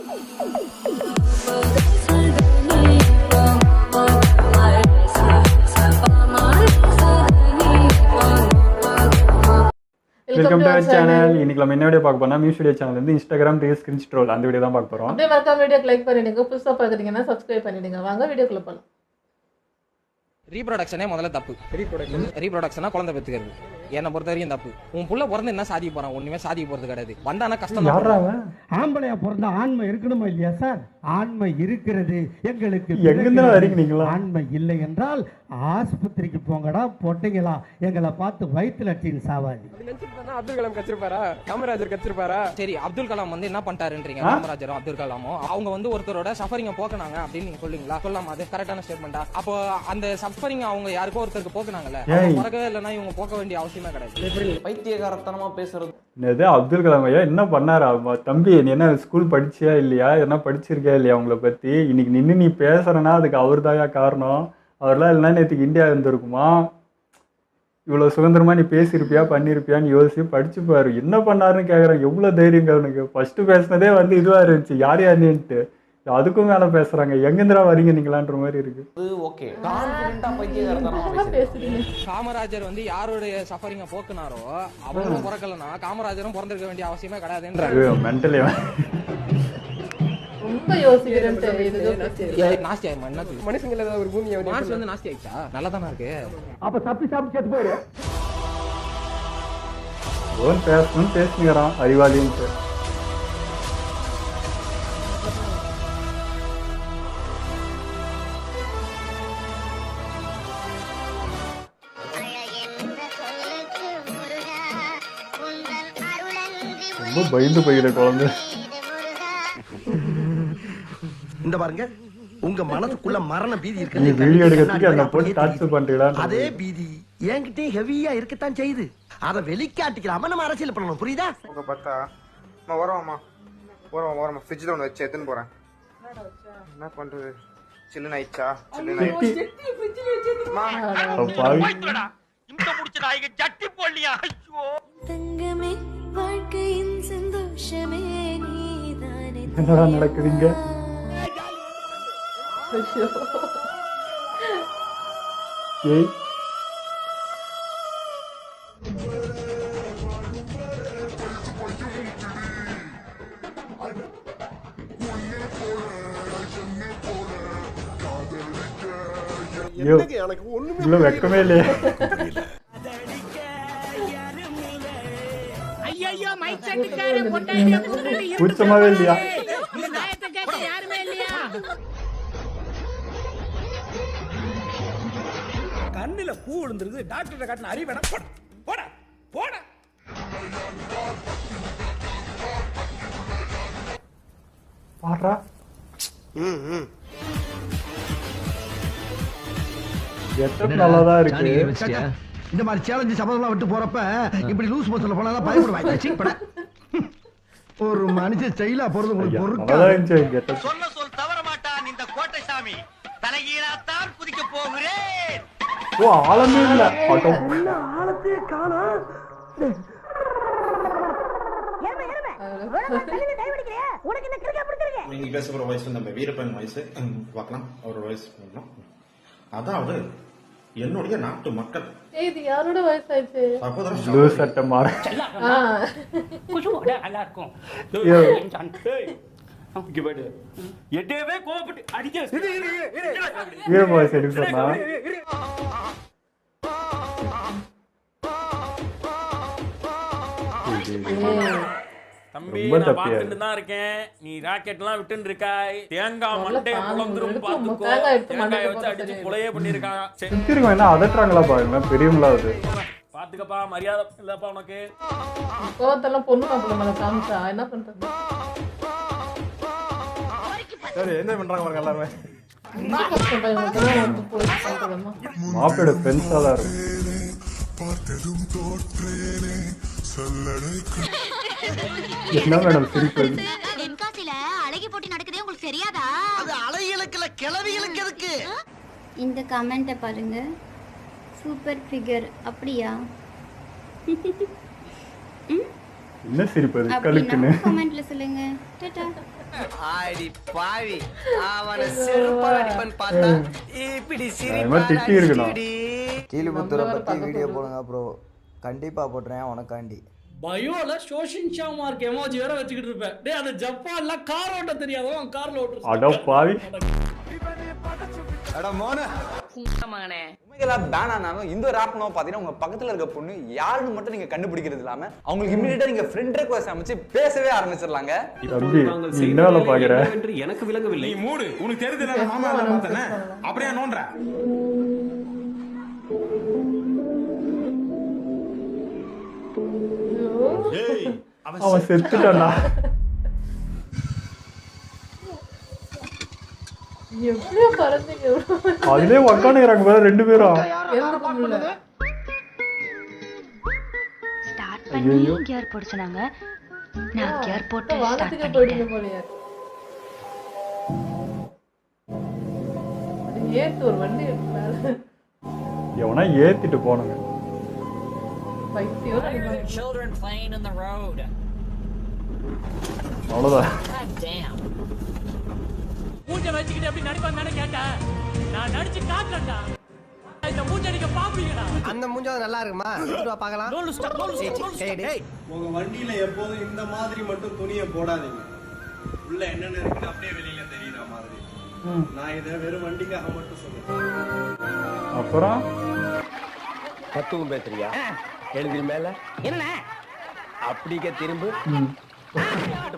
Welcome to our channel. இன்னைக்கு நம்ம என்ன வீடியோ பார்க்க போறோம்னா மியூஸ் வீடியோ சேனல்ல இருந்து இன்ஸ்டாகிராம் ரீல்ஸ் ஸ்கிரீன் ரோல் அந்த வீடியோ தான் பார்க்க போறோம். அப்படியே மறக்காம வீடியோக்கு லைக் பண்ணிடுங்க, புதுசா பாக்குறீங்கன்னா சப்ஸ்கிரைப் பண்ணிடுங்க. வாங்க வீடியோக்குள்ள போலாம். ரீப்ரொடக்ஷனே முதல்ல தப்பு. ரீப்ரொடக்ஷனா குழந்தை பெற்றுக்கிறது என்னை பொறுத்த வரைக்கும் தப்பு. உன் புள்ள பிறந்து என்ன சாதிக்க போறான்? ஒண்ணுமே சாதிக்க போறது கிடையாது. வந்தானா கஷ்டம். ஆம்பளையா பிறந்தா ஆண்மை இருக்கணுமா இல்லையா சார்? ஆண்மை இருக்கிறது எங்களுக்கு. எங்கிருந்து வரீங்களா? ஆண்மை இல்லை என்றால் ஆஸ்பத்திரிக்கு போங்கடா பொட்டைங்களா, எங்களை பார்த்து வயிற்றுல டீன் சாவாதி. அப்துல் கலாம் கச்சிருப்பாரா? காமராஜர் கச்சிருப்பாரா? சரி, அப்துல் கலாம் வந்து என்ன பண்ணிட்டாருன்றீங்க? காமராஜரும் அப்துல் கலாமும் அவங்க வந்து ஒருத்தரோட சஃபரிங்க போக்குனாங்க அப்படின்னு நீங்க சொல்லுவீங்களா? சொல்லாம அது கரெக்டான ஸ்டேட்மெண்டா? அப்போ அந்த சஃபரிங் அவங்க யாருக்கோ ஒருத்தருக்கு போக்குனாங்கல்ல, பிறக்கவே இல்லைன்னா இவங்க போக்க வேண்டிய அவசியமே கிடையாது. பைத்தியகாரத்தனமா பேசுறது. அப்துல் கலாம் ஐயா என்ன பண்ணாரா? தம்பி நீ என்ன ஸ்கூல் படிச்சியா இல்லையா, என்ன படிச்சிருக்கியா இல்லையா, அவங்கள பத்தி இன்னைக்கு நின்று நீ பேசுறனா அதுக்கு அவர் தாயா காரணம். அவர்லாம் இல்லைன்னா நேற்றுக்கு இந்தியா இருந்திருக்குமா? இவ்வளோ சுதந்திரமா நீ பேசியிருப்பியா பண்ணியிருப்பியான்னு யோசிச்சு படிச்சு பாரு. என்ன பண்ணாருன்னு கேட்குறேன். எவ்வளோ தைரியங்க அவனுக்கு. ஃபர்ஸ்ட் பேசினதே வந்து இதுவாக இருந்துச்சு, யார் யாருன்னுட்டு. அதுக்கும் மேலே பேசுறாங்க. எங்கேந்திரா வரீங்க நீங்களான்ற மாதிரி இருக்கு. காமராஜர் வந்து யாருடைய சஃபரிங்க போக்குனாரோ அவங்களும் பிறக்கலன்னா காமராஜரும் பிறந்திருக்க வேண்டிய அவசியமே கிடையாதுன்றாங்க. மென்டலி ரொம்ப யோசிக்கிறேன். நாஸ்தி ஆயிமா? என்ன மனுஷங்கள ஒரு பூமியை மார்ஸ் வந்து நாஸ்தி ஆயிடுச்சா? நல்லா தானே இருக்கு. அப்ப தப்பி சாப்பிட்டு செத்து போயிரு. பேசணும் பேசுங்கிறான் அறிவாளின்ட்டு. ரொம்ப பயந்து போயிட குழந்தை. இந்த பாருங்க, உங்க மனசுக்குள்ள மரண பீதி இருக்கு. நீ வீடியோ எடுக்கிறதுக்கு என்ன போட்டு டார்ச்சர் பண்றீங்களா? அதே பீதி என்கிட்ட ஹெவியா இருக்கத்தான் செய்யுது. அத வெளிக்காட்டிக்கலாம நம்ம அரசியல் பண்ணணும், புரியுதா? உங்க பார்த்தா அம்மா வரவாம்மா வரமா ஃப்ரிட்ஜில் ஒன்று வச்சு எடுத்துன்னு போறேன். என்ன பண்றது? சில்லுன்னு ஆயிடுச்சா? சில்லுன்னு என்னடா நடக்குதுங்க? ஏய் இவ்வளவு வெக்கமே இல்லையே. கூச்சமாவே இல்லையா? கண்ணுல பூ விழுந்துருது, டாக்டர் காட்டின அறிவேடா. போட போட பாடுறா. நல்லாதான் இருக்கு. இந்த மாதிரி சேலஞ்சு சபதம்லாம் விட்டு போறப்ப இப்படி லூஸ் மோஷன்ல போனா பயப்படுவாங்க. ஒரு மனுஷன் ஸ்டைலா போறது பொறுக்க. சொன்ன சொல் தவற மாட்டான் இந்த கோட்டை சாமி. தலைகீழாத்தான் குதிக்க போகிறேன். ஓ ஆளமே இல்ல. ஆளத்தையே காணா. நீங்க பேச போற வயசு நம்ம வீரப்பன் வயசு பார்க்கலாம். அவரோட வயசு அதாவது என்னுடைய நாட்டு மக்கள். இது யாரோட வயசாயிடுச்சு? ப்ளூ சட்டை மாற நல்லா இருக்கும். வீரபாய் சரி சொன்னா தம்பி நான் பாத்துட்டு தான் இருக்கேன். நீ ராக்கெட் எல்லாம் விட்டுன்னு இருக்காய். தேங்காய் மண்டே குழந்துரும் பாத்துக்கோ. தேங்காய் வச்சு அடிச்சு புலையே பண்ணிருக்காங்க. திரும்ப என்ன அதட்டுறாங்களா பாருங்க. பெரியவங்களா அது பாத்துக்கப்பா, மரியாதை இல்லப்பா உனக்கு. கோவத்தெல்லாம் பொண்ணு மாப்பிள்ள மேல காமிச்சா என்ன பண்றது? சரி என்ன பண்றாங்க பாருங்க எல்லாருமே. மாப்பிளோட ஃப்ரெண்ட்ஸா தான் இருக்கு. என்ன மேடம் சிரிப்பு? தென்காசில அழகி போட்டி நடக்குதே, உங்களுக்கு தெரியாதா? அது அலைகளுக்குல கிளவிகளுக்கு எதுக்கு? இந்த கமெண்ட்டை பாருங்க. Super figure. அப்படியா? என்ன சிரிப்பது அப்படின்னா கழுக்குன்னு கமெண்ட்ல சொல்லுங்க. டாடா. ஆடி பாவி அவனை செருப்பால் அடிப்பன் பார்த்தா இப்படி திட்டி இருக்கணும். கீழிபுத்தூரை பத்தி வீடியோ போடுங்க ப்ரோ, கண்டிப்பா போடுறேன் உனக்காண்டி. பயோல ஷோஷின்ஷா மார்க் எமோஜி வேற வச்சுக்கிட்டு இருப்பேன். டேய் அந்த ஜப்பான்ல கார் ஓட்ட தெரியாதோ அவன் கார்ல ஓட்டுறான். அட பாவி. அட மோனே மகனே உண்மைகளா பேன் ஆனாலும் இந்த ஒரு ஆப் பாத்தீங்கன்னா உங்க பக்கத்துல இருக்க பொண்ணு யாருன்னு மட்டும் நீங்க கண்டுபிடிக்கிறது இல்லாம அவங்களுக்கு இமிடியேட்டா நீங்க ஃப்ரெண்ட் ரெக்வெஸ்ட் அமைச்சு பேசவே ஆரம்பிச்சிடலாங்க. தம்பி நீ என்ன வேலை பாக்குற? எனக்கு விளங்கவில்லை. நீ மூடு, உனக்கு தெரியுதுல மாமா தான் பார்த்தனே. அப்படியே நோன்றா. ஏய் அவன் செத்துட்டான்டா. எப்படியோ பறந்தீங்க அதுலயே உட்காந்துக்கிறாங்க வேற 2 பேரும். ஸ்டார்ட் பண்ணி கியர் போட சொன்னாங்க. நான் கியர் போட்டு வானத்துக்கு போயிடுங்க போலயே. ஏத்து ஒரு வண்டி எடுத்தால எவனா ஏத்திட்டு போனாங்க. பைத்தியம். children playing in the road. அவ்வளவுதான். Damn. மூஞ்ச வச்சிக்கிட்டு எப்படி நடிப்பான்னு கேட்டேன். நான் நடிச்சு காட்டுறேன்டா. இந்த மூஞ்ச நீங்க பாப்பீங்கடா. அந்த மூஞ்ச நல்லா இருக்குமா? வா பார்க்கலாம். உங்க வண்டியில எப்போதும் இந்த மாதிரி மட்டும் துணியை போடாதீங்க. உள்ள என்னென்ன இருக்குன்னு அப்படியே வெளியில தெரியுற மாதிரி. நான் இதை வெறும் வண்டிக்காக மட்டும் சொல்றேன். அப்புறம் பத்துவும் பேசுறியா? எழுதி மேல என்ன அப்படியே திரும்ப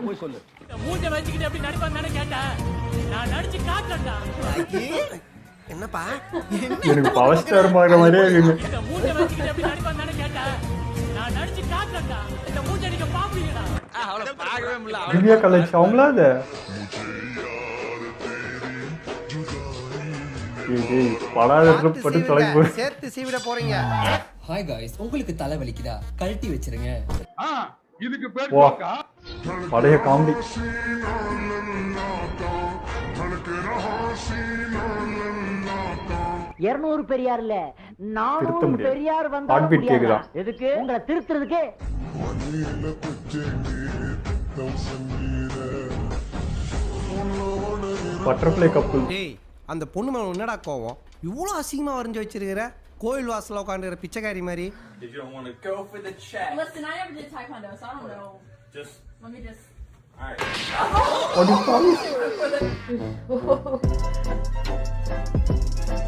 போய் சொல்லு. மூஞ்ச வச்சிக்கிட்டு எப்படி நடிப்பான்னு கேட்டேன். நான் நடிச்சு காட்டுறேன்டா. என்னப்பா எனக்கு பவர் ஸ்டார் பார்க்குற மாதிரியே இருக்கு. இந்த மூஞ்ச வச்சிக்கிட்டு எப்படி நடிப்பான்னு கேட்டேன். நான் நடிச்சு காட்டுறேன்டா. இந்த மூஞ்ச நீங்க பாப்பீங்கடா. அவளை பார்க்கவே முடியல. திவ்யா கலெக்ஷன் அவங்களா அது? ஏய் படாத ட்ரிப் பட்டு தொலைஞ்சு போய் சேர்த்து சீவிட போறீங்க. ஹாய் गाइस, உங்களுக்கு தலை வலிக்குதா? கழட்டி வச்சிருங்க. இதுக்கு பேர் வா பழைய காமெடி. இருநூறு பெரியார் இல்ல 400 பெரியார் ஹார்ட் பீட் கேக்குதா? எதுக்கு உங்களை திருத்துறதுக்கு? பட்டர்ஃப்ளை கப்பல். டேய் அந்த பொண்ணு மேல என்னடா கோவம்? இவ்வளவு அசிங்கமா வரைஞ்சு வச்சிருக்கிற? கோயில் வாசல்ல உட்கார்ந்துற பிச்சைக்காரி மாதிரி. Did you want to go for the check? Listen, I never did taekwondo, so I don't know. Just Let me just.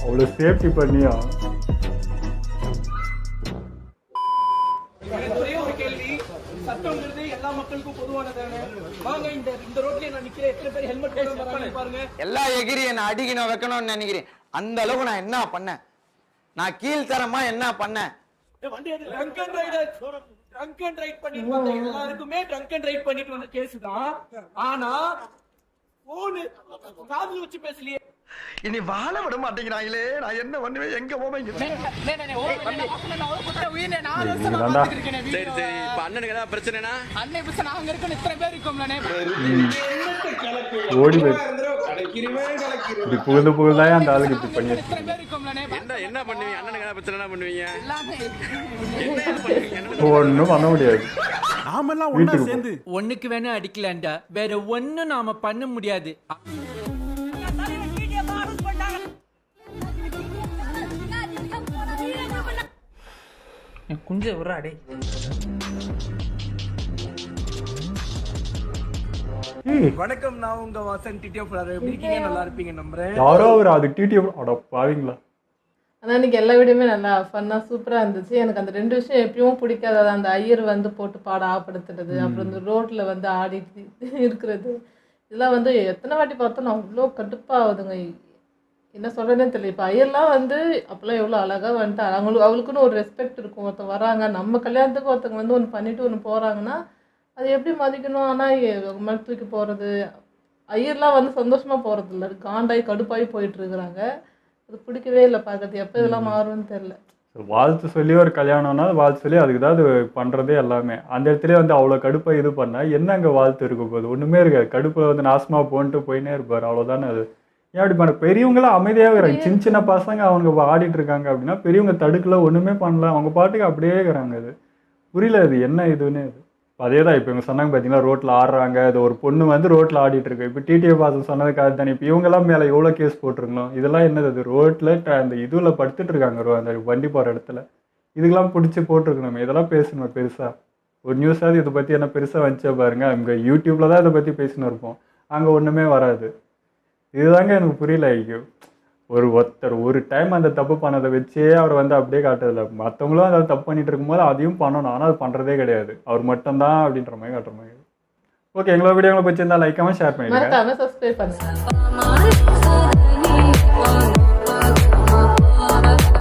அவ்வளோ சேஃப்டி பண்ணியா? ஒரே ஒரு கேள்வி. சட்டம்ங்கிறது எல்லா மக்களுக்கும் பொதுவானதானே? வாங்க இந்த ரோட்ல நான் நிக்கிறேன். எத்தனை பேர் ஹெல்மெட் போடாம பாருங்க. எல்லா எகிரி என்ன அடிக்கணும் வைக்கணும்னு நினைக்கிறேன். அந்த அளவுக்கு நான் என்ன பண்ணேன்? நான் கீழ்த்தரமா என்ன பண்ணேன்? வண்டி எது? Trunk and rider. Trunk and ride பண்ணிட்டு வந்த எல்லாருக்குமே ட்ரங்க் அண்ட் ரைட் பண்ணிட்டு வந்த கேஸ் தான். ஆனா போன் காதுல வச்சு பேசலையே. இனி வாழ விட மாட்டேங்கிறாங்களே. நான் என்ன பண்ணுவேன்? எங்க போவேன்? சரி இப்ப அண்ணனுக்கு ஏதாவது பிரச்சனைனா அண்ணே பிரச்சனை நாங்க இருக்கோம். இத்தனை பேர் இருக்கோம்லனே. ஓடி போய் இப்படி புகழ்தான் அந்த ஆளுக்கு இப்படி பண்ணி இத்தனை பேர் இருக்கோம்லனே. என்ன பண்ணுவீங்க? அண்ணனுக்கு ஏதாவது பிரச்சனை பண்ணுவீங்க? ஒன்றும் பண்ண முடியாது. நாமெல்லாம் ஒண்ணா சேர்ந்து ஒண்ணுக்கு வேணா அடிக்கலாம்டா. வேற ஒண்ணும் நாம பண்ண முடியாது. குஞ்ச விடுறாடே. வணக்கம், நான் உங்க வாசன் டிடிஓ பிளார். எப்படி இருக்கீங்க? நல்லா இருப்பீங்க நம்புறேன். யாரோ ஒரு அது டிடிஓ அட பாவீங்களா. ஆனால் இன்னைக்கு எல்லா வீடியோமே நல்லா ஃபன்னாக சூப்பராக இருந்துச்சு. எனக்கு அந்த 2 விஷயம் எப்பயும் பிடிக்காது. அந்த ஐயர் வந்து போட்டு பாட ஆப்படுத்துறது, அப்புறம் இந்த ரோட்டில் வந்து ஆடிட்டு இருக்கிறது, இதெல்லாம் வந்து எத்தனை வாட்டி பார்த்தோம் நான் அவ்வளோ கடுப்பாகுதுங்க. என்ன சொல்கிறேனே தெரியல. இப்போ ஐயர்லாம் வந்து அப்போல்லாம் எவ்வளோ அழகாக வந்துட்டு அவங்களுக்குன்னு ஒரு ரெஸ்பெக்ட் இருக்கும். ஒருத்தவங்க வராங்க, நம்ம கல்யாணத்துக்கு ஒருத்தவங்க வந்து ஒன்று பண்ணிவிட்டு ஒன்று போகிறாங்கன்னா அது எப்படி மதிக்கணும். ஆனால் மேலே தூக்கி போகிறது, ஐயர்லாம் வந்து சந்தோஷமாக போகிறது இல்லை, காண்டாகி கடுப்பாகி போயிட்டுருக்குறாங்க. அது பிடிக்கவே இல்லை பார்க்கறது. எப்போ இதெல்லாம் மாறும்னு தெரில. வாழ்த்து சொல்லி ஒரு கல்யாணம்னா வாழ்த்து சொல்லி அதுக்கு தான் அது பண்ணுறதே எல்லாமே. அந்த இடத்துல வந்து அவ்வளோ கடுப்பை இது பண்ணால் என்ன அங்கே வாழ்த்து இருக்க போகுது? ஒன்றுமே இருக்காது. கடுப்பில் வந்து நாசமாக போன்ட்டு போயினே இருப்பார், அவ்வளோதானே. அது ஏன் அப்படி பண்ண? பெரியவங்களாம் அமைதியாக இருக்கிறாங்க. சின்ன சின்ன பசங்க அவங்க ஆடிட்டு இருக்காங்க அப்படின்னா பெரியவங்க தடுக்கல, ஒன்றுமே பண்ணல, அவங்க பாட்டுக்கு அப்படியே இருக்கிறாங்க. அது புரியல, அது என்ன இதுன்னு. அது அதே தான் இப்போ இவங்க சொன்னாங்க பார்த்தீங்கன்னா ரோட்டில் ஆடுறாங்க, இது ஒரு பொண்ணு வந்து ரோட்டில் ஆடிட்டு இருக்கு. இப்போ டிடிஏ பாசம் சொன்னதுக்காக தானே இப்போ இவங்கெல்லாம் மேலே எவ்வளோ கேஸ் போட்டிருக்கணும். இதெல்லாம் என்னது, அது ரோட்டில் அந்த இதில் படுத்துட்டு இருக்காங்க அந்த வண்டி போகிற இடத்துல, இதுக்கெல்லாம் பிடிச்சி போட்டிருக்கணுமே. இதெல்லாம் பேசணுமே பெருசாக ஒரு நியூஸாவது இதை பற்றி என்ன பெருசாக வந்துச்சா பாருங்கள். அங்கே யூடியூப்பில் தான் இதை பற்றி பேசின்னு இருப்போம், அங்கே ஒன்றுமே வராது. இதுதாங்க எனக்கு புரியல. ஐயோ, ஒருத்தர் ஒரு டைம் அந்த தப்பு பண்ணதை வச்சே அவர் வந்து அப்படியே காட்டுறதில்ல. மற்றவங்களும் அதை தப்பு பண்ணிட்டு இருக்கும்போது அதையும் பண்ணணும், ஆனால் அது பண்ணுறதே கிடையாது. அவர் மட்டும்தான் அப்படின்ற மாதிரி காட்டுற மாதிரி. ஓகே, எங்களோட வீடியோங்களை பிடிச்சிருந்தா லைக் ஷேர் பண்ணிடுங்க. சப்ஸ்கிரைப் பண்ணுங்க.